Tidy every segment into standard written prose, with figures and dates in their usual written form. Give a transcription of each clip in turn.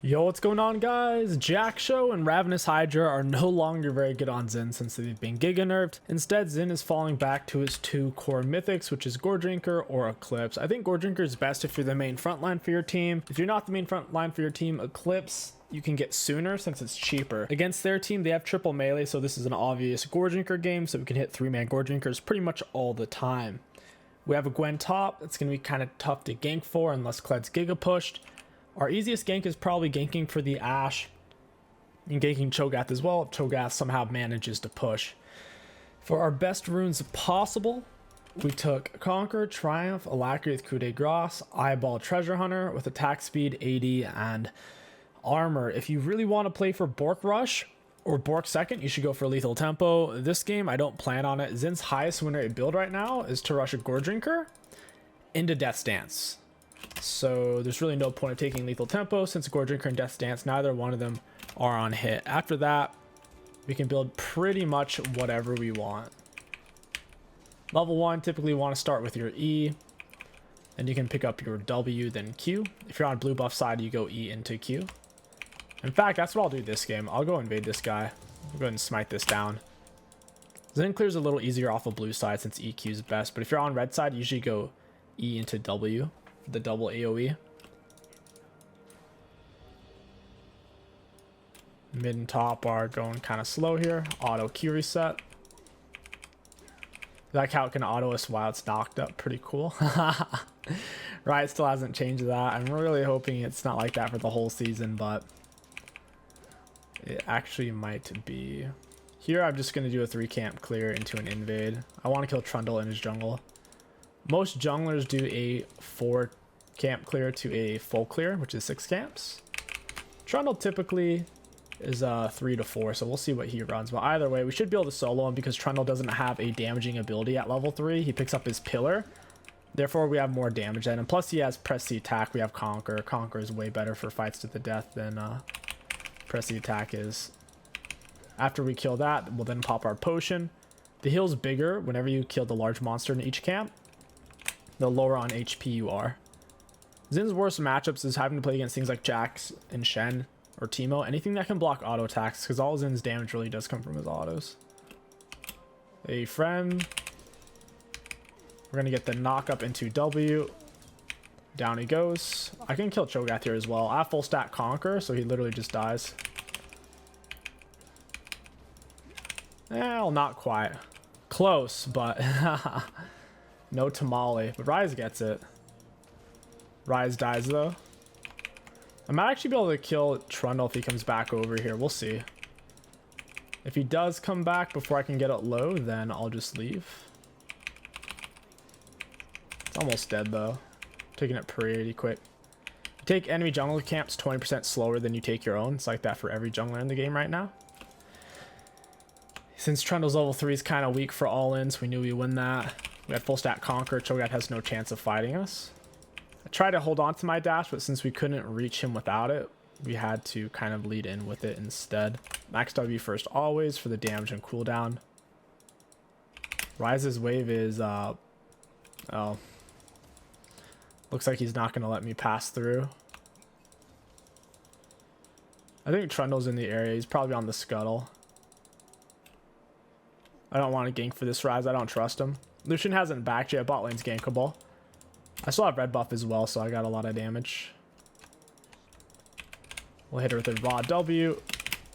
Yo, what's going on, guys? Jack Show and Ravenous Hydra are no longer very good on Xin since they've been giga nerfed. Instead, Xin is falling back to his two core mythics, which is Gore Drinker or Eclipse. I think Gore Drinker is best if you're the main frontline for your team. If you're not the main frontline for your team, Eclipse you can get sooner since it's cheaper. Against their team, they have triple melee, so this is an obvious Gore Drinker game, so we can hit 3-man Gore Drinkers pretty much all the time. We have a Gwen top. It's going to be kind of tough to gank for unless Kled's giga pushed. Our easiest gank is probably ganking for the Ashe and ganking Cho'Gath as well if Cho'Gath somehow manages to push. For our best runes possible, we took Conquer, Triumph, Alacrity with Coup de Grace, Eyeball Treasure Hunter with attack speed, 80, and armor. If you really want to play for Bork Rush or Bork second, you should go for Lethal Tempo. This game, I don't plan on it. Xin's highest win rate build right now is to rush a Gore Drinker into Death's Dance. So there's really no point of taking Lethal Tempo since Gore Drinker and Death's Dance, neither one of them are on hit. After that, we can build pretty much whatever we want. Level 1, typically want to start with your E, and you can pick up your W, then Q. If you're on blue buff side, you go E into Q. In fact, that's what I'll do this game. I'll go invade this guy. I'll go ahead and smite this down. Zen clears a little easier off of blue side since EQ is best, but if you're on red side, you usually go E into W. The double AoE. Mid and top are going kind of slow here. Auto Q reset. That count can auto us while it's knocked up. Pretty cool. Riot still hasn't changed that. I'm really hoping it's not like that for the whole season, but it actually might be. Here I'm just going to do a 3-camp clear into an invade. I want to kill Trundle in his jungle. Most junglers do a 4-camp clear to a full clear, which is 6 camps. Trundle typically is 3 to 4, so we'll see what he runs. But either way, we should be able to solo him because Trundle doesn't have a damaging ability at level 3. He picks up his pillar. Therefore, we have more damage than him. Plus, he has Press the Attack. We have Conquer. Conquer is way better for fights to the death than Press the Attack is. After we kill that, we'll then pop our potion. The heal's bigger whenever you kill the large monster in each camp. The lower on HP you are. Xin's worst matchups is having to play against things like Jax and Shen or Teemo. Anything that can block auto attacks, because all Xin's damage really does come from his autos. A friend. We're going to get the knock up into W. Down he goes. I can kill Cho'Gath here as well. I have full stack Conquer, so he literally just dies. Well, not quite. Close, but no tamale. But Ryze gets it. Ryze dies though. I might actually be able to kill Trundle if he comes back over here. We'll see. If he does come back before I can get it low, then I'll just leave. It's almost dead though. Taking it pretty quick. You take enemy jungle camps 20% slower than you take your own. It's like that for every jungler in the game right now. Since Trundle's level 3 is kind of weak for all-ins, we knew we win that. We had full stack Conquer. Cho'Gath has no chance of fighting us. I tried to hold on to my dash, but since we couldn't reach him without it, we had to kind of lead in with it instead. Max W first always for the damage and cooldown. Ryze's wave is, oh. Looks like he's not going to let me pass through. I think Trundle's in the area. He's probably on the scuttle. I don't want to gank for this Ryze. I don't trust him. Lucian hasn't backed yet. Bot lane's gankable. I still have red buff as well, so I got a lot of damage. We'll hit her with a raw W.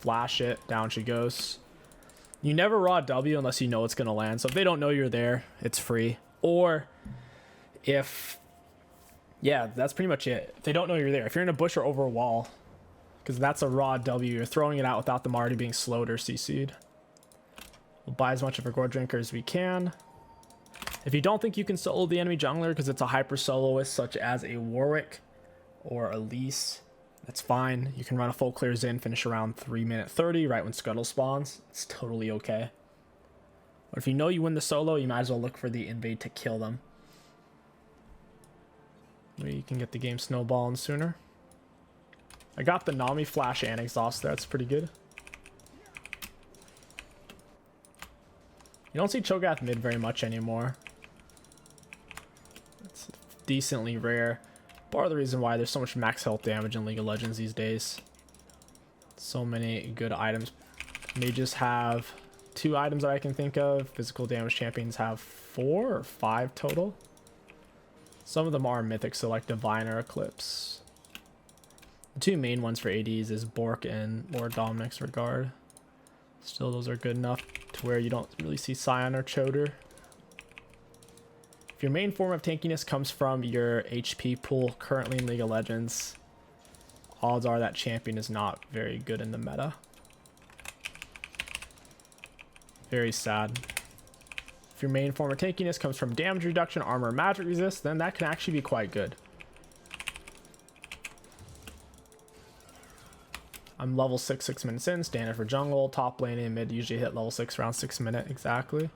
Flash it. Down she goes. You never raw W unless you know it's going to land. So if they don't know you're there, it's free. Or if... yeah, that's pretty much it. If they don't know you're there. If you're in a bush or over a wall, because that's a raw W, you're throwing it out without them already being slowed or CC'd. We'll buy as much of a Gore Drinker as we can. If you don't think you can solo the enemy jungler because it's a hyper soloist such as a Warwick or a Elise, that's fine. You can run a full clear Xin, finish around 3-minute 30 right when Scuttle spawns. It's totally okay. But if you know you win the solo, you might as well look for the invade to kill them. Maybe you can get the game snowballing sooner. I got the Nami flash and exhaust there. That's pretty good. You don't see Cho'Gath mid very much anymore. It's decently rare. Part of the reason why there's so much max health damage in League of Legends these days. So many good items. Mages have 2 items that I can think of. Physical damage champions have 4 or 5 total. Some of them are mythic, so like Divine or Eclipse. The 2 main ones for ADs is Bork and Lord Dominic's Regard. Still, those are good enough to where you don't really see Scion or Choder. If your main form of tankiness comes from your HP pool currently in League of Legends, odds are that champion is not very good in the meta. Very sad. If your main form of tankiness comes from damage reduction, armor, or magic resist, then that can actually be quite good. I'm level 6 minutes in, standard for jungle. Top lane and mid usually hit level 6 around 6 minute exactly.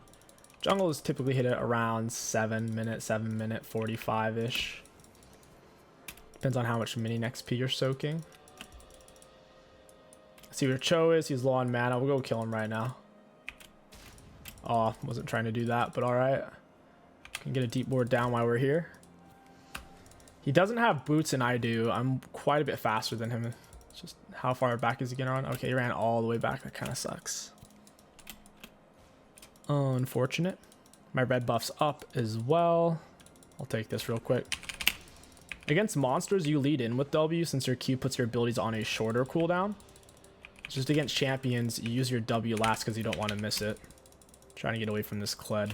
Jungle is typically hit at around 7 minute 45-ish. Depends on how much minion XP you're soaking. See where Cho is, he's low on mana. We'll go kill him right now. Oh, wasn't trying to do that, but alright. Can get a deep ward down while we're here. He doesn't have boots and I do. I'm quite a bit faster than him. It's just how far back is he gonna run? Okay, he ran all the way back. That kind of sucks. Unfortunate. My red buff's up as well. I'll take this real quick. Against monsters, you lead in with W since your Q puts your abilities on a shorter cooldown. Just against champions, you use your W last because you don't want to miss it. Trying to get away from this Kled.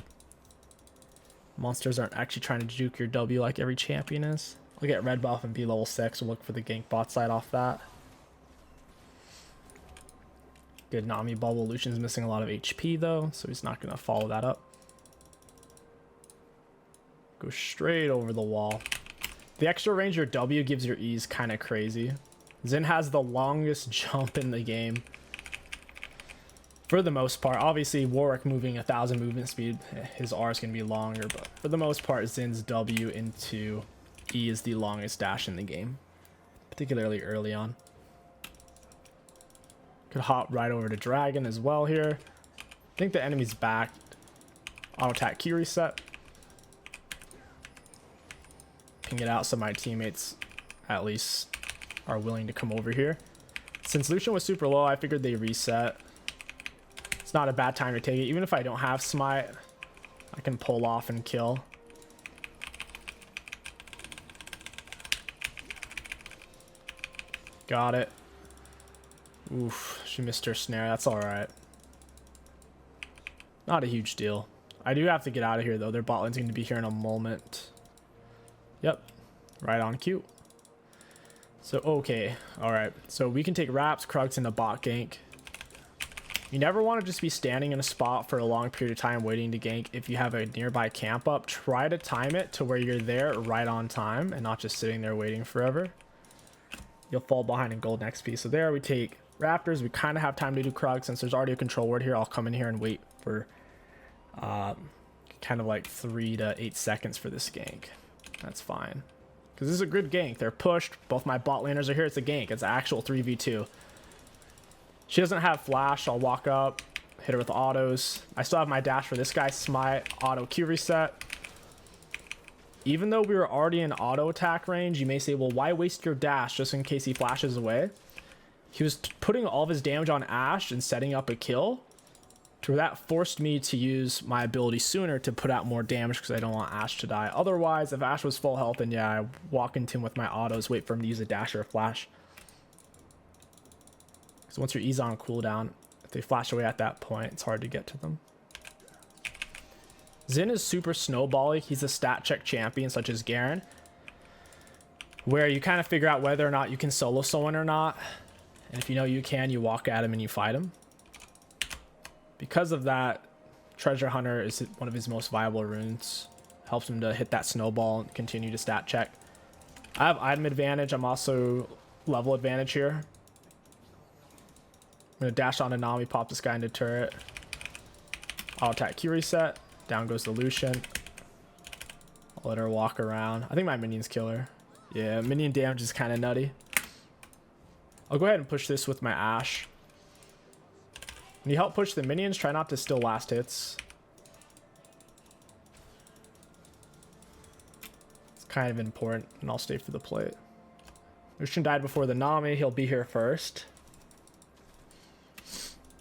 Monsters aren't actually trying to juke your W like every champion is. I'll get red buff and be level 6 and look for the gank bot side off that. Good Nami bubble. Lucian's missing a lot of HP though, so he's not going to follow that up. Go straight over the wall. The extra range your W gives your E is kind of crazy. XIN has the longest jump in the game. For the most part, obviously Warwick moving 1,000 movement speed, his R is going to be longer, but for the most part, XIN's W into E is the longest dash in the game, particularly early on. Could hop right over to Dragon as well here. I think the enemy's back. Auto attack Q reset. Ping it out so my teammates at least are willing to come over here. Since Lucian was super low, I figured they reset. It's not a bad time to take it. Even if I don't have smite, I can pull off and kill. Got it. Oof, she missed her snare. That's alright. Not a huge deal. I do have to get out of here though. Their bot lane's going to be here in a moment. Yep. Right on cue. So, okay. Alright. So we can take Raps, Krugs, and the bot gank. You never want to just be standing in a spot for a long period of time waiting to gank. If you have a nearby camp up, try to time it to where you're there right on time and not just sitting there waiting forever. You'll fall behind in golden XP. So there we take Raptors. We kind of have time to do Krug. Since there's already a control ward here, I'll come in here and wait for kind of like 3 to 8 seconds for this gank. That's fine. Because this is a good gank. They're pushed. Both my bot laners are here. It's a gank. It's an actual 3v2. She doesn't have flash. I'll walk up, hit her with autos. I still have my dash for this guy. Smite, auto Q reset. Even though we were already in auto attack range, you may say, well, why waste your dash just in case he flashes away? He was putting all of his damage on Ashe and setting up a kill. So that forced me to use my ability sooner to put out more damage because I don't want Ashe to die. Otherwise, if Ashe was full health, then yeah, I walk into him with my autos, wait for him to use a dash or a flash. So once your E's on cooldown, if they flash away at that point, it's hard to get to them. XIN is super snowbally. He's a stat check champion such as Garen, where you kind of figure out whether or not you can solo someone or not. And if you know you can, you walk at him and you fight him. Because of that, Treasure Hunter is one of his most viable runes. Helps him to hit that snowball and continue to stat check. I have item advantage. I'm also level advantage here. I'm going to dash on to Nami, pop this guy into turret. I'll attack Q reset. Down goes the Lucian. I'll let her walk around. I think my minions kill her. Yeah, minion damage is kind of nutty. I'll go ahead and push this with my Ashe. When you help push the minions, try not to steal last hits. It's kind of important, and I'll stay for the plate. Lucian died before the Nami. He'll be here first.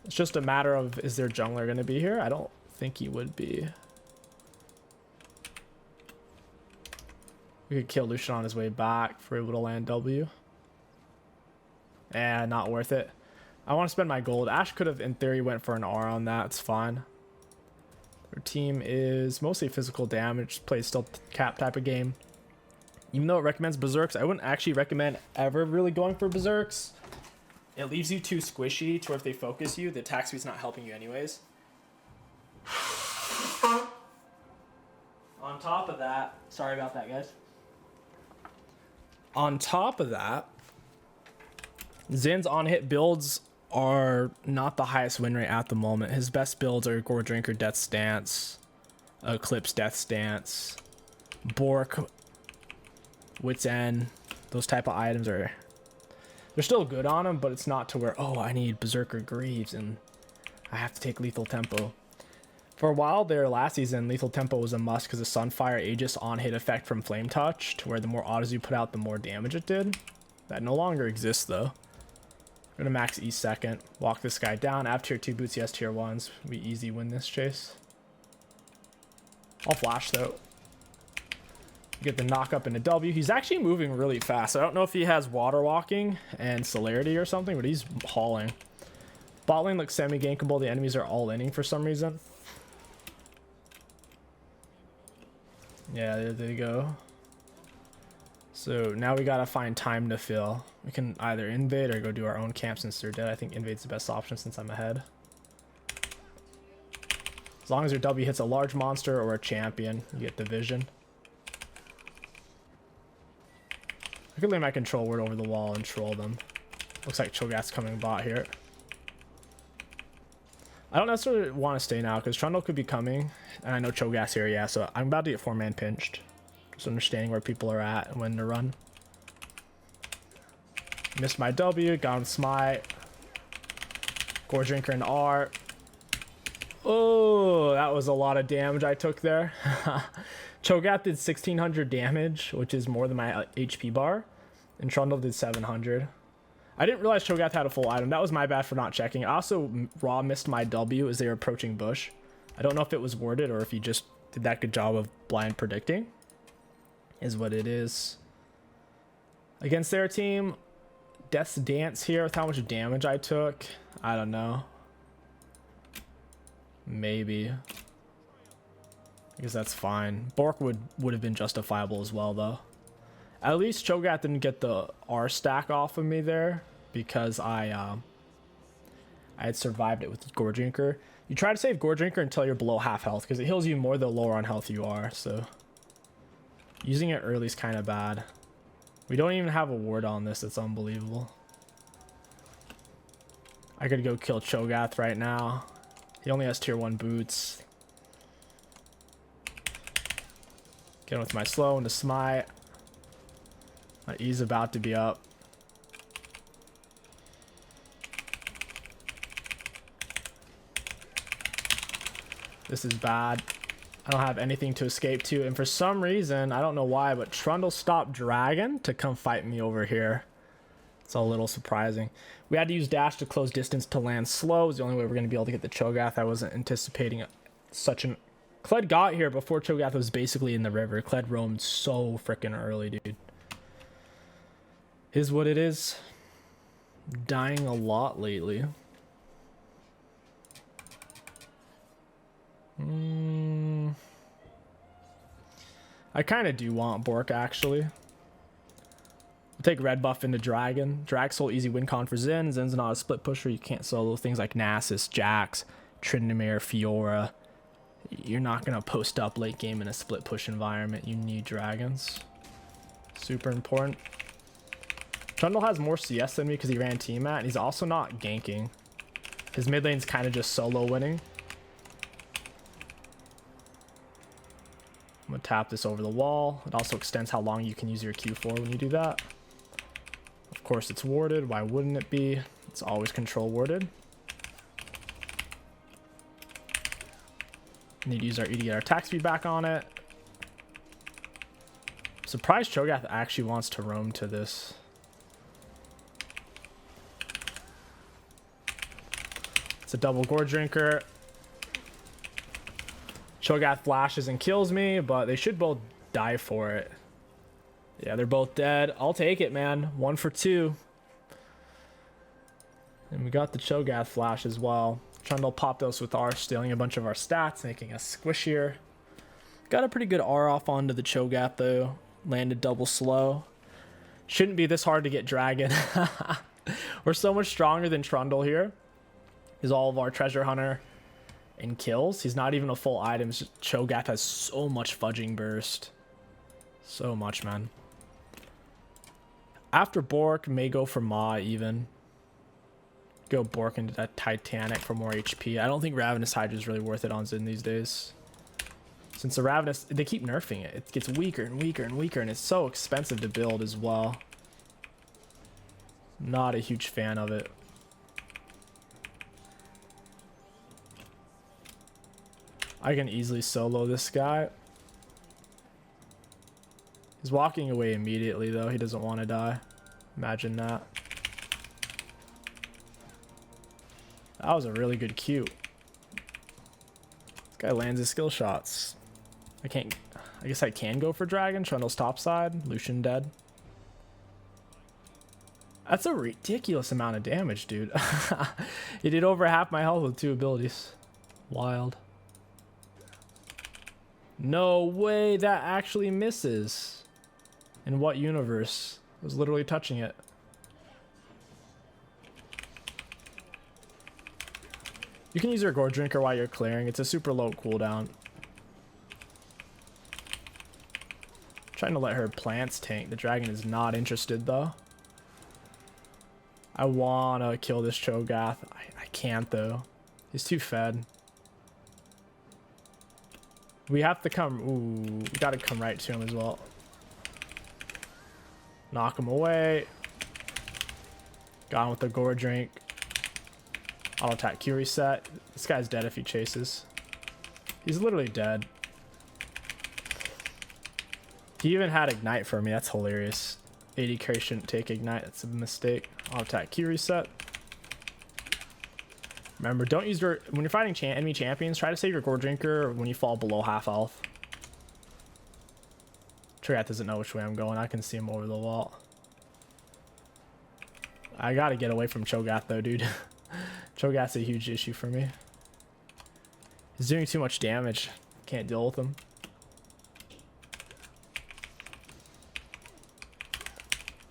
It's just a matter of, is their jungler going to be here? I don't think he would be. We could kill Lucian on his way back for able to land W. Eh, not worth it. I want to spend my gold. Ashe could have, in theory, went for an R on that. It's fine. Their team is mostly physical damage. Plays still cap type of game. Even though it recommends berserks, I wouldn't actually recommend ever really going for berserks. It leaves you too squishy to where if they focus you, the attack speed's not helping you anyways. On top of that, sorry about that, guys. On top of that, XIN's on-hit builds are not the highest win rate at the moment. His best builds are Gore Drinker, Death Stance, Eclipse, Death Stance, Bork, Wit's End. Those type of items are... they're still good on him, but it's not to where, oh, I need Berserker Greaves and I have to take Lethal Tempo. For a while there last season, Lethal Tempo was a must because of Sunfire Aegis on-hit effect from Flame Touch, to where the more autos you put out, the more damage it did. That no longer exists, though. I'm going to max E second, walk this guy down. I have tier 2 boots, he has tier 1s. We easy win this chase. I'll flash, though. Get the knock up into W. He's actually moving really fast. I don't know if he has water walking and celerity or something, but he's hauling. Bot lane looks semi-gankable. The enemies are all inning for some reason. Yeah, there they go. So now we gotta find time to fill. We can either invade or go do our own camp since they're dead. I think invade's the best option since I'm ahead. As long as your W hits a large monster or a champion, you get the vision. I could lay my control word over the wall and troll them. Looks like Cho'Gath's coming bot here. I don't necessarily want to stay now because Trundle could be coming. And I know Cho'Gath's here, yeah. So I'm about to get 4-man pinched. Just understanding where people are at and when to run. Missed my W, got him smite. Gore Drinker and R. Oh, that was a lot of damage I took there. Cho'Gath did 1600 damage, which is more than my HP bar. And Trundle did 700. I didn't realize Cho'Gath had a full item. That was my bad for not checking. I also raw missed my W as they were approaching bush. I don't know if it was worded or if he just did that good job of blind predicting. Is what it is. Against their team, Death's Dance here with how much damage I took. I don't know. Maybe. I guess that's fine. Bork would have been justifiable as well, though. At least Cho'Gath didn't get the R stack off of me there because I had survived it with Gore Drinker. You try to save Gore Drinker until you're below half health because it heals you more the lower on health you are. So using it early is kind of bad. We don't even have a ward on this. It's unbelievable. I could go kill Cho'Gath right now. He only has tier 1 boots. Get him with my slow into smite. My E's about to be up. This is bad. I don't have anything to escape to. And for some reason, I don't know why, but Trundle stopped Dragon to come fight me over here. It's a little surprising. We had to use dash to close distance to land slow. It's the only way we're going to be able to get the Cho'Gath. I wasn't anticipating such an... Kled got here before Cho'Gath was basically in the river. Kled roamed so freaking early, dude. Is what it is. Dying a lot lately. I kind of do want Bork, actually. We'll take red buff into Dragon. Drag Soul, easy win con for XIN. XIN's not a split pusher. You can't solo things like Nasus, Jax, Tryndamere, Fiora. You're not going to post up late game in a split push environment. You need dragons. Super important. Trundle has more CS than me because he ran team at, and he's also not ganking. His mid lane's kind of just solo winning. I'm going to tap this over the wall. It also extends how long you can use your Q for when you do that. Of course, it's warded. Why wouldn't it be? It's always control warded. Need to use our E to get our attack speed back on it. Surprised Cho'Gath actually wants to roam to this. It's a double Gore Drinker. Cho'Gath flashes and kills me, but they should both die for it. Yeah, they're both dead. I'll take it, man. 1 for 2. And we got the Cho'Gath flash as well. Trundle popped us with R, stealing a bunch of our stats, making us squishier. Got a pretty good R off onto the Cho'Gath though. Landed double slow. Shouldn't be this hard to get Dragon. We're so much stronger than Trundle here. Is all of our treasure hunter and kills. He's not even a full item. Cho'Gath has so much fudging burst. So much, man. After Bork, may go for Ma even. Go Bork into that Titanic for more HP. I don't think Ravenous Hydra is really worth it on Xin these days. Since the Ravenous, they keep nerfing it. It gets weaker and weaker and weaker, and it's so expensive to build as well. Not a huge fan of it. I can easily solo this guy. He's walking away immediately though. He doesn't want to die. Imagine that. That was a really good Q. This guy lands his skill shots. I guess I can go for Dragon. Trundle's topside. Lucian dead. That's a ridiculous amount of damage, dude. He did over half my health with 2 abilities. Wild. No way that actually misses. In what universe? I was literally touching it. You can use your Gore Drinker while you're clearing. It's a super low cooldown. Trying to let her plants tank. The dragon is not interested though. I wanna kill this Cho'Gath. I can't though. He's too fed. We have to come. Ooh, we gotta come right to him as well. Knock him away. Got him with the Gore Drink. Auto attack Q reset. This guy's dead if he chases. He's literally dead. He even had Ignite for me. That's hilarious. AD carry shouldn't take Ignite. That's a mistake. Auto attack Q reset. Remember, don't use your... When you're fighting enemy champions, try to save your Gore Drinker when you fall below half health. Cho'Gath doesn't know which way I'm going. I can see him over the wall. I gotta get away from Cho'Gath though, dude. Cho'Gath's a huge issue for me. He's doing too much damage. Can't deal with him.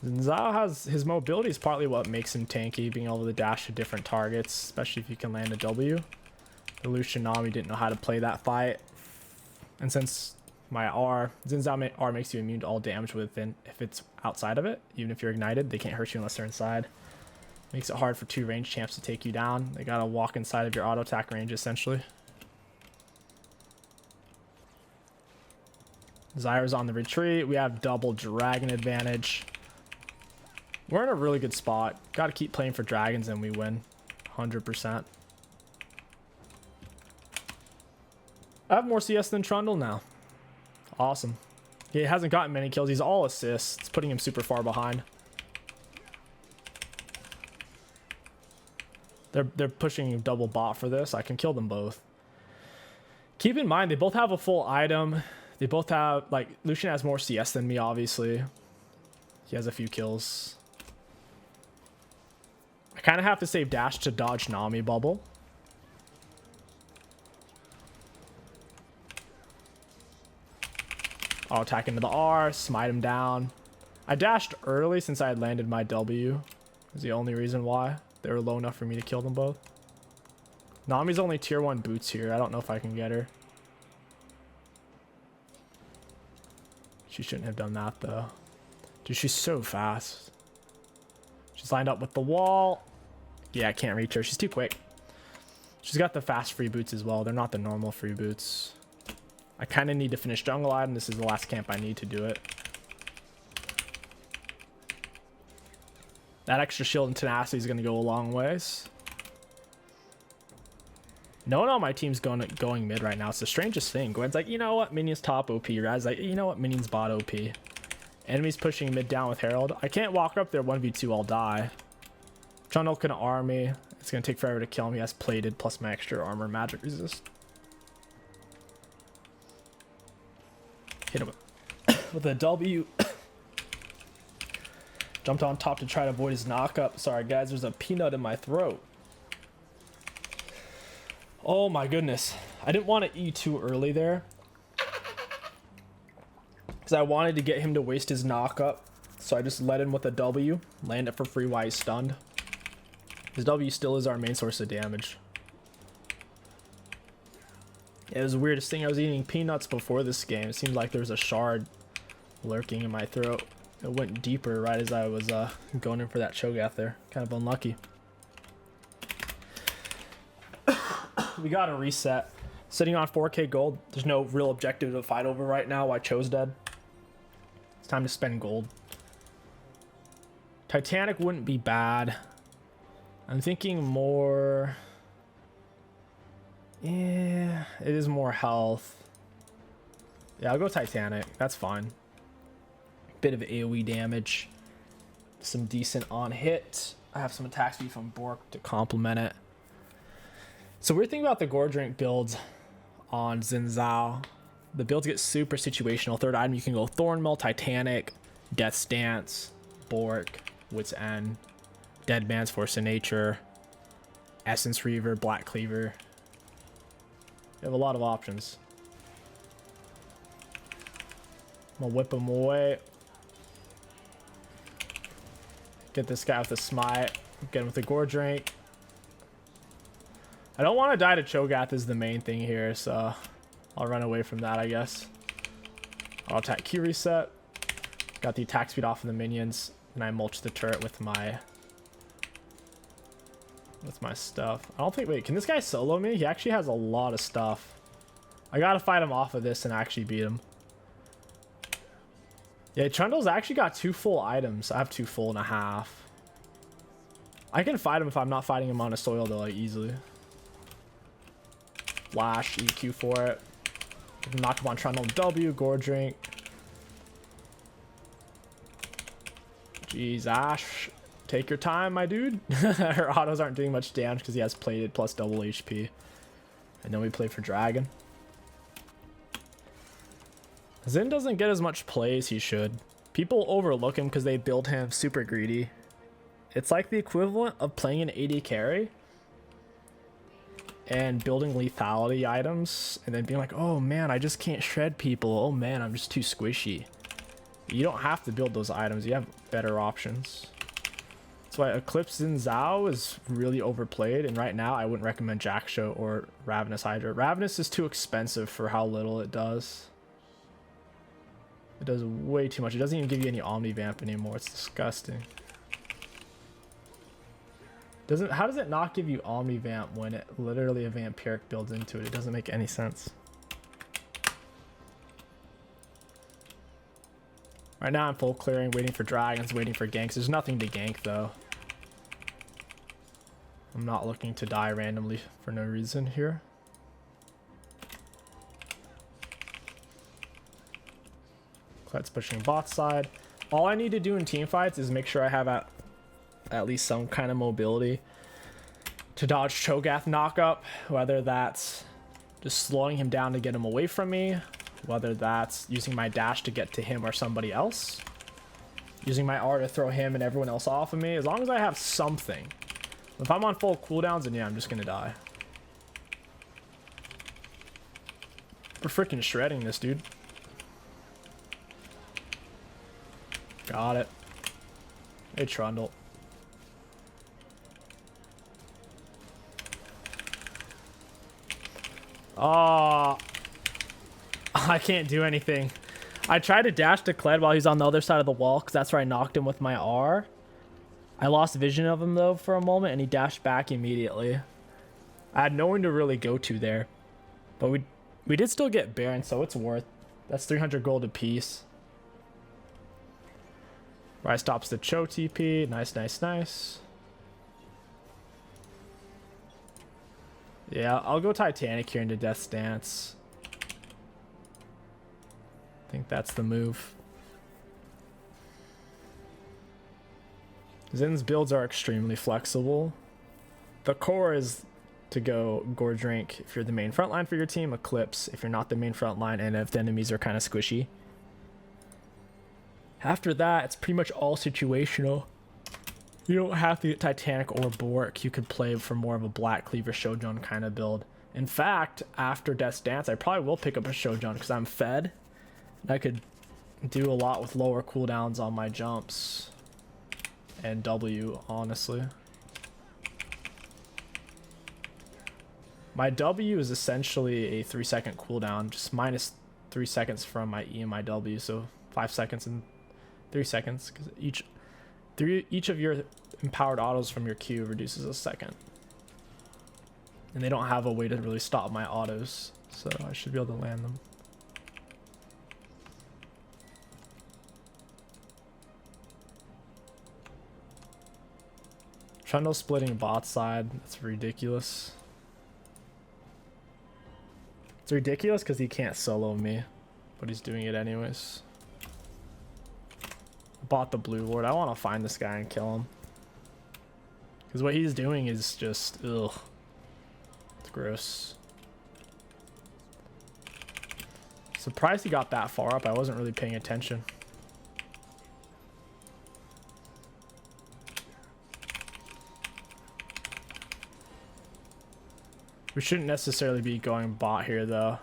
XIN ZHAO has his mobility is partly what makes him tanky, being able to dash to different targets, especially if you can land a W. The Lucian Nami didn't know how to play that fight, and since my R, XIN ZHAO R makes you immune to all damage within if it's outside of it. Even if you're ignited, they can't hurt you unless they're inside. Makes it hard for 2 range champs to take you down. They gotta walk inside of your auto attack range essentially. Zyra's on the retreat. We have double dragon advantage. We're in a really good spot. Gotta keep playing for dragons and we win. 100%. I have more CS than Trundle now. Awesome. He hasn't gotten many kills. He's all assists. It's putting him super far behind. They're pushing double bot for this. I can kill them both. Keep in mind, they both have a full item. They both have, like, Lucian has more CS than me, obviously. He has a few kills. I kind of have to save dash to dodge Nami bubble. I'll attack into the R, smite him down. I dashed early since I had landed my W. Is the only reason why. They were low enough for me to kill them both. Nami's only tier 1 boots here. I don't know if I can get her. She shouldn't have done that though. Dude, she's so fast. She's lined up with the wall. Yeah, I can't reach her. She's too quick. She's got the fast free boots as well. They're not the normal free boots. I kind of need to finish jungle item. This is the last camp I need to do it. That extra shield and tenacity is going to go a long ways. No one on my team's going mid right now. It's the strangest thing. Gwen's like, you know what? Minions top OP. Rad's like, you know what? Minions bot OP. Enemies pushing mid down with Herald. I can't walk up there 1v2, I'll die. Trundle can arm me. It's gonna take forever to kill him. He has plated plus my extra armor, magic resist. Hit him with a W. Jumped on top to try to avoid his knock-up. Sorry guys, there's a peanut in my throat. Oh my goodness. I didn't want to E too early there, because I wanted to get him to waste his knock-up. So I just led him with a W. Land it for free while he's stunned. His W still is our main source of damage. Yeah, it was the weirdest thing. I was eating peanuts before this game. It seemed like there was a shard lurking in my throat. It went deeper right as I was going in for that Cho'Gath there. Kind of unlucky. We got a reset. Sitting on 4k gold. There's no real objective to fight over right now. Why Cho's dead. It's time to spend gold. Titanic wouldn't be bad. I'm thinking more... Yeah, it is more health. Yeah, I'll go Titanic. That's fine. Bit of AoE damage. Some decent on hit. I have some attack speed from Bork to complement it. So weird thing about the Gore Drink builds on XIN ZHAO. The builds get super situational. Third item, you can go Thornmail, Titanic, Death Stance, Bork, Wit's End, Dead Man's Force of Nature, Essence Reaver, Black Cleaver. You have a lot of options. I'm gonna whip him away. Get this guy with a smite. Get him with a Gore Drink. I don't want to die to Cho'Gath is the main thing here, so I'll run away from that, I guess. I'll attack Q reset. Got the attack speed off of the minions, and I mulch the turret with my stuff. I don't think... Wait, can this guy solo me? He actually has a lot of stuff. I gotta fight him off of this and actually beat him. Yeah, Trundle's actually got 2 full items. I have 2 full and a half. I can fight him if I'm not fighting him on a soil though, like easily. Flash, EQ for it. Knock him on Trundle W, Gore Drink. Jeez, Ash. Take your time, my dude. Her autos aren't doing much damage because he has plated plus double HP. And then we play for Dragon. XIN doesn't get as much play as he should. People overlook him because they build him super greedy. It's like the equivalent of playing an AD carry and building lethality items and then being like, oh man, I just can't shred people. Oh man, I'm just too squishy. You don't have to build those items. You have better options. That's why Eclipse XIN ZHAO is really overplayed, and right now I wouldn't recommend Jackshow or Ravenous Hydra. Ravenous is too expensive for how little it does. It does way too much. It doesn't even give you any Omni Vamp anymore. It's disgusting. How does it not give you Omni Vamp when it literally a Vampiric builds into it? It doesn't make any sense. Right now I'm full clearing, waiting for dragons, waiting for ganks. There's nothing to gank though. I'm not looking to die randomly for no reason here. Clet's pushing bot side. All I need to do in team fights is make sure I have at least some kind of mobility to dodge Cho'Gath knockup, whether that's just slowing him down to get him away from me, whether that's using my dash to get to him or somebody else, using my R to throw him and everyone else off of me. As long as I have something. If I'm on full cooldowns, then yeah, I'm just gonna die. We're freaking shredding this, dude. Got it. Hey, Trundle. Oh, I can't do anything. I tried to dash to Kled while he's on the other side of the wall because that's where I knocked him with my R. I lost vision of him though for a moment and he dashed back immediately. I had no one to really go to there. But we did still get Baron, so it's worth. That's 300 gold apiece. Right, stops the Cho TP. Nice, nice, nice. Yeah, I'll go Titanic here into Death Stance. I think that's the move. XIN's builds are extremely flexible. The core is to go Gorge Rank if you're the main frontline for your team, Eclipse if you're not the main frontline, and if the enemies are kind of squishy. After that, it's pretty much all situational. You don't have to get Titanic or Bork. You could play for more of a Black Cleaver Shogun kind of build. In fact, after Death's Dance, I probably will pick up a Shogun because I'm fed. And I could do a lot with lower cooldowns on my jumps and W, honestly. My W is essentially a 3-second cooldown, just minus 3 seconds from my E and my W, so 5 seconds and 3 seconds, because each of your empowered autos from your Q reduces a second. And they don't have a way to really stop my autos, so I should be able to land them. Trundle splitting bot side, that's ridiculous. It's ridiculous because he can't solo me, but he's doing it anyways. Bought the blue ward. I want to find this guy and kill him. Because what he's doing is just, ugh. It's gross. Surprised he got that far up. I wasn't really paying attention. We shouldn't necessarily be going bot here though,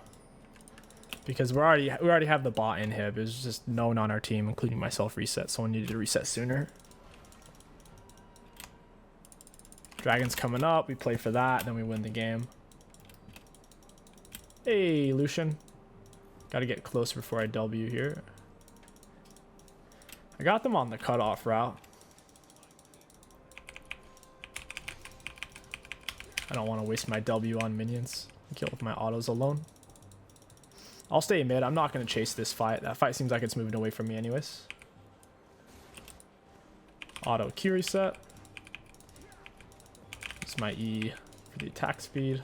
because we already have the bot inhib. It's just no one on our team, including myself, reset. Someone needed to reset sooner. Dragon's coming up. We play for that, then we win the game. Hey, Lucian. Got to get closer before I W here. I got them on the cutoff route. I don't want to waste my W on minions. Kill with my autos alone. I'll stay mid. I'm not going to chase this fight. That fight seems like it's moving away from me anyways. Auto Q reset. It's my E for the attack speed.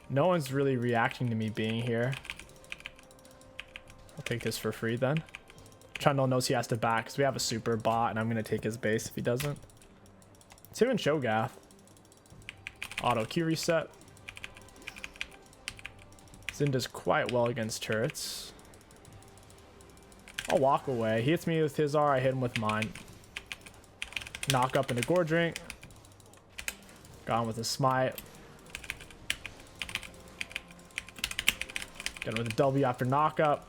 No one's really reacting to me being here. I'll take this for free then. Trundle knows he has to back because we have a super bot and I'm going to take his base if he doesn't. It's him and Shogath. Auto Q reset. XIN does quite well against turrets. I'll walk away. He hits me with his R, I hit him with mine. Knock up into Gorge Rank. Got him with a smite. Got him with a W after knock up.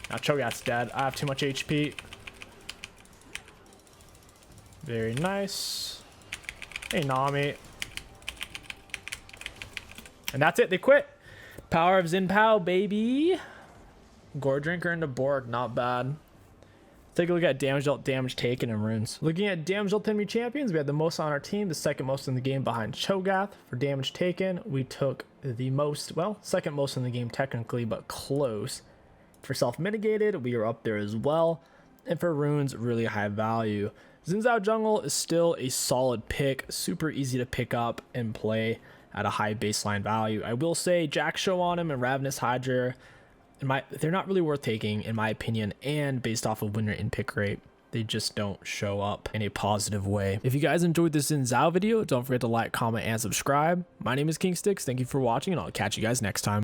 Now Cho'Gath's dead. I have too much HP. Very nice. Hey, Nami. And that's it. They quit. Power of XIN ZHAO, baby. Gore Drinker into Borg. Not bad. Take a look at damage dealt, damage taken, and runes. Looking at damage dealt enemy champions, we had the most on our team, the second most in the game behind Cho'Gath. For damage taken, we took the most, well, second most in the game technically, but close. For self-mitigated, we are up there as well. And for runes, really high value. XIN ZHAO Jungle is still a solid pick. Super easy to pick up and play at a high baseline value. I will say Jack Show on him and Ravenous Hydra, they're not really worth taking in my opinion, and based off of winner in pick rate, they just don't show up in a positive way. If you guys enjoyed this XIN ZHAO video, don't forget to like, comment, and subscribe. My name is King Sticks. Thank you for watching, and I'll catch you guys next time.